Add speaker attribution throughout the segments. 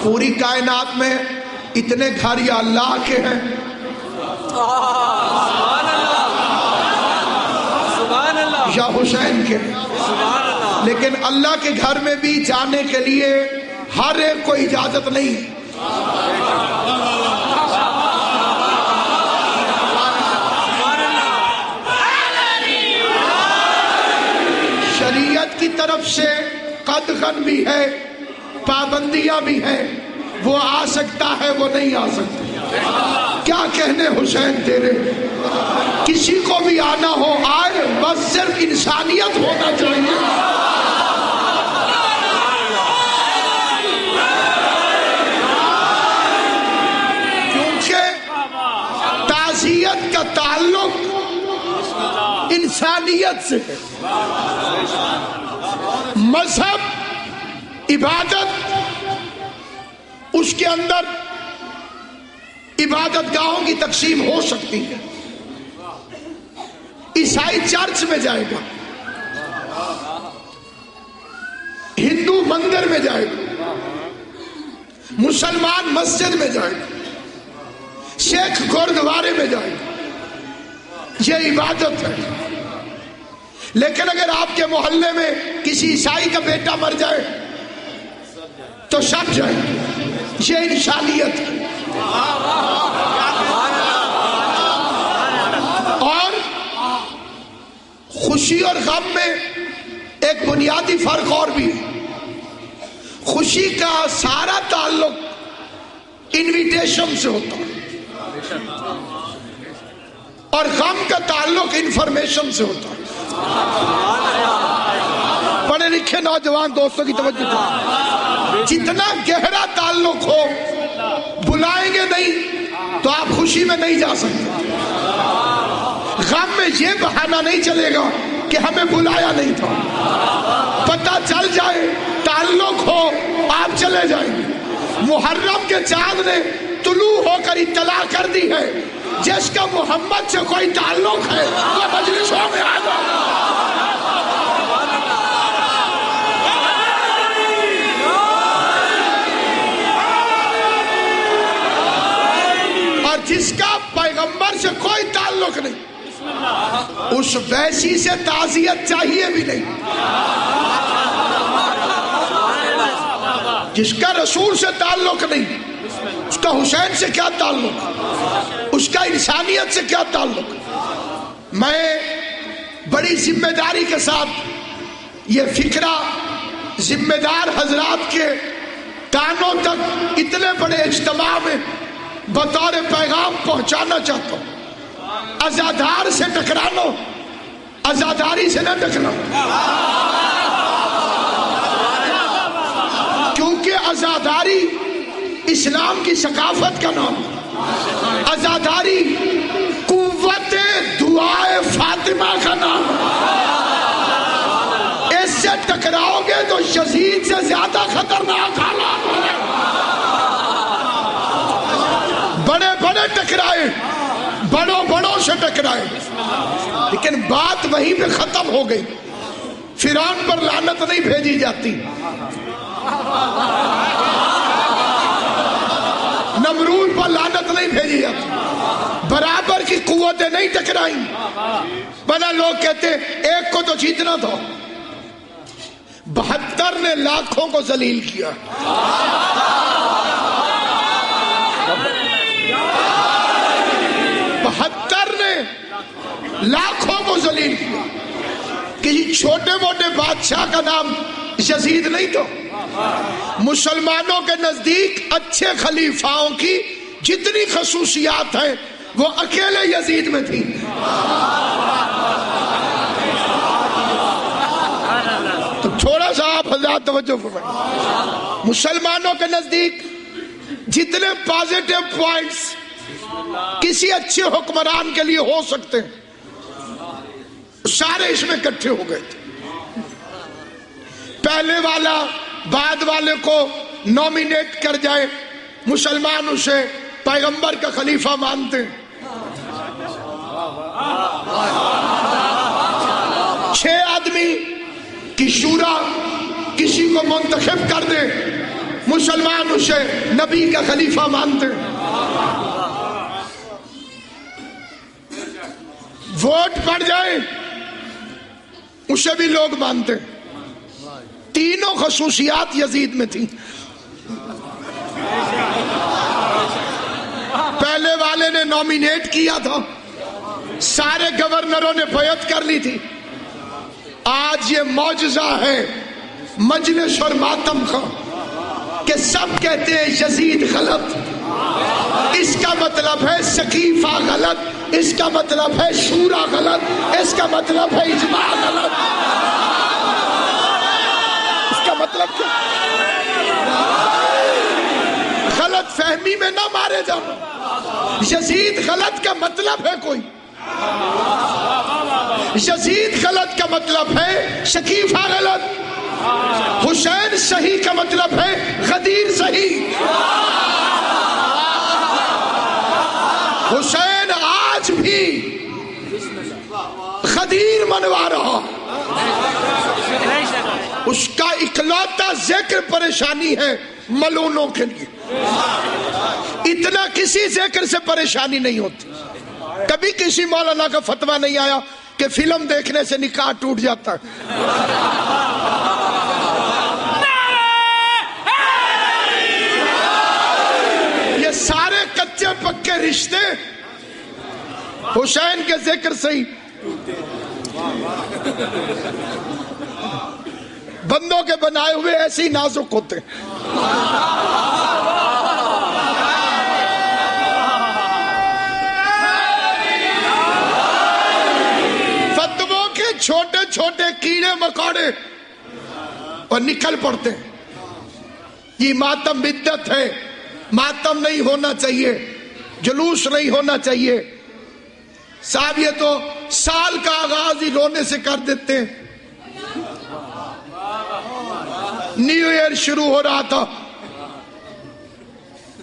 Speaker 1: پوری کائنات میں اتنے گھر یا اللہ کے ہیں یا حسین کے، لیکن اللہ کے گھر میں بھی جانے کے لیے ہر ایک کو اجازت نہیں ہے۔ شریعت کی طرف سے قدغن بھی ہے، پابندیاں بھی ہیں، وہ آ سکتا ہے وہ نہیں آ سکتا۔ کیا کہنے حسین تیرے، کسی کو بھی آنا ہو آئے، بس صرف انسانیت ہونا چاہیے۔ کیونکہ تعزیت کا تعلق انسانیت سے ہے۔ مذہب، عبادت، اس کے اندر عبادت گاہوں کی تقسیم ہو سکتی ہے۔ عیسائی چرچ میں جائے گا، ہندو مندر میں جائے گا، مسلمان مسجد میں جائے گا، سکھ گردوارے میں جائے گا، یہ عبادت ہے۔ لیکن اگر آپ کے محلے میں کسی عیسائی کا بیٹا مر جائے تو سب جائیں، یہ انسانیت ہے۔ اور خوشی اور غم میں ایک بنیادی فرق اور بھی ہے۔ خوشی کا سارا تعلق انویٹیشن سے ہوتا ہے اور غم کا تعلق انفارمیشن سے ہوتا ہے۔ پڑھے لکھے نوجوان دوستوں کی توجہ دیں، جتنا گہرا تعلق ہو، بلائیں گے نہیں تو آپ خوشی میں نہیں جا سکتے۔ غم میں یہ بہانہ نہیں چلے گا کہ ہمیں بلایا نہیں تھا، پتہ چل جائے تعلق ہو آپ چلے جائیں گے۔ محرم کے چاند نے طلوع ہو کر اطلاع کر دی ہے، جس کا محمد سے کوئی تعلق ہے وہ مجلسوں میں آ جائے۔ اور جس کا پیغمبر سے کوئی تعلق نہیں، اس ویسی سے تعزیت چاہیے بھی نہیں۔ جس کا رسول سے تعلق نہیں، اس کا حسین سے کیا تعلق، اس کا انسانیت سے کیا تعلق۔ میں بڑی ذمہ داری کے ساتھ یہ فکرہ ذمہ دار حضرات کے کانوں تک اتنے بڑے اجتماع میں بطور پیغام پہنچانا چاہتا ہوں۔ عزادار سے ٹکرانا، عزاداری سے نہ ٹکرانا، کیونکہ عزاداری اسلام کی ثقافت کا نام ہے، عزاداری قوت دعائے فاطمہ کا نام ہے۔ اس سے ٹکراؤ گے تو یزید سے زیادہ خطرناک حالات ہو رہے۔ بڑے بڑے ٹکرائے، بڑوں سے ٹکرائے، لیکن بات وہیں پہ ختم ہو گئی۔ فرعون پر لعنت نہیں بھیجی جاتی، نمرود پر لعنت نہیں بھیجی جاتی، برابر کی قوتیں نہیں ٹکرائیں۔ بنا لوگ کہتے ایک کو تو جیتنا تھا، 72 نے لاکھوں کو ذلیل کیا۔ لاکھوں کو ذلیل کیا۔ کسی چھوٹے موٹے بادشاہ کا نام یزید نہیں تو، مسلمانوں کے نزدیک اچھے خلیفاؤں کی جتنی خصوصیات ہیں وہ اکیلے یزید میں تھی۔ تو تھوڑا سا آپ حضرات توجہ فرمائیں، مسلمانوں کے نزدیک جتنے پازیٹیو پوائنٹس کسی اچھے حکمران کے لیے ہو سکتے ہیں سارے اس میں اکٹھے ہو گئے تھے۔ پہلے والا بعد والے کو نومینیٹ کر جائے، مسلمان اسے پیغمبر کا خلیفہ مانتے ہیں۔ 6 آدمی کی شورا کسی کو منتخب کر دے مسلمان اسے نبی کا خلیفہ مانتے ہیں، ووٹ پڑ جائے اسے بھی لوگ مانتے ہیں۔ تینوں خصوصیات یزید میں تھیں۔ پہلے والے نے نومینیٹ کیا تھا، سارے گورنروں نے بیعت کر لی تھی۔ آج یہ معجزہ ہے مجلس اور ماتم کا کہ سب کہتے ہیں یزید غلط، اس کا مطلب ہے سقیفہ غلط، اس کا مطلب ہے شورا غلط، اس کا مطلب ہے اجماع غلط۔ اس کا مطلب کیا؟ غلط فہمی میں نہ مارے جانا۔ یزید غلط کا مطلب ہے کوئی، یزید غلط کا مطلب ہے شکیفہ غلط، حسین صحیح کا مطلب ہے غدیر صحیح۔ حسین آج بھی غدیر منوا رہا، اس کا اکلوتا ذکر پریشانی ہے ملونوں کے لیے، اتنا کسی ذکر سے پریشانی نہیں ہوتی۔ کبھی کسی مولانا کا فتویٰ نہیں آیا کہ فلم دیکھنے سے نکاح ٹوٹ جاتا ہے۔ یہ سارے کچے پکے رشتے حسین کے ذکر سے ہی، بندوں کے بنائے ہوئے ایسے ہی نازک ہوتے ہیں۔ فتووں کے چھوٹے چھوٹے کیڑے مکوڑے اور نکل پڑتے ہیں۔ یہ ماتم بدعت ہے، ماتم نہیں ہونا چاہیے، جلوس نہیں ہونا چاہیے۔ صاحب یہ تو سال کا آغاز ہی رونے سے کر دیتے ہیں۔ نیو ایئر شروع ہو رہا تھا،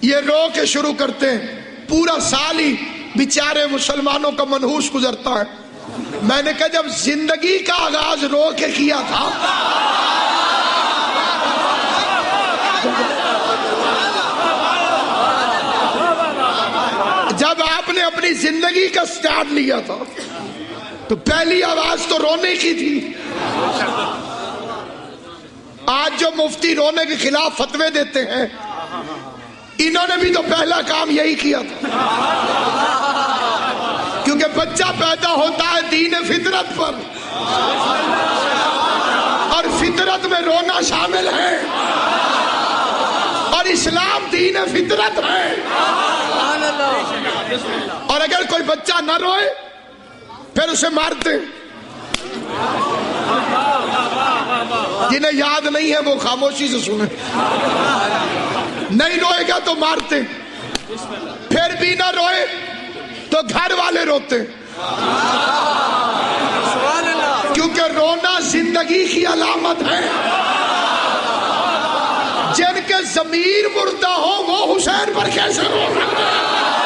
Speaker 1: یہ رو کے شروع کرتے ہیں، پورا سال ہی بیچارے مسلمانوں کا منحوس گزرتا ہے۔ میں نے کہا جب زندگی کا آغاز رو کے کیا تھا جب آپ نے اپنی زندگی کا سٹارٹ لیا تھا تو پہلی آواز تو رونے کی تھی۔ آج جو مفتی رونے کے خلاف فتوے دیتے ہیں، انہوں نے بھی تو پہلا کام یہی کیا تھا، کیونکہ بچہ پیدا ہوتا ہے دین فطرت پر، اور فطرت میں رونا شامل ہے، اور اسلام دین فطرت ہے۔ اور اگر کوئی بچہ نہ روئے پھر اسے مارتے۔ جنہیں یاد نہیں ہے وہ خاموشی سے سنیں، نہیں روئے گا تو مارتے، پھر بھی نہ روئے تو گھر والے روتے، کیونکہ رونا زندگی کی علامت ہے۔ جن کے ضمیر مردہ ہو وہ حسین پر کیسے رو سکتے ہیں؟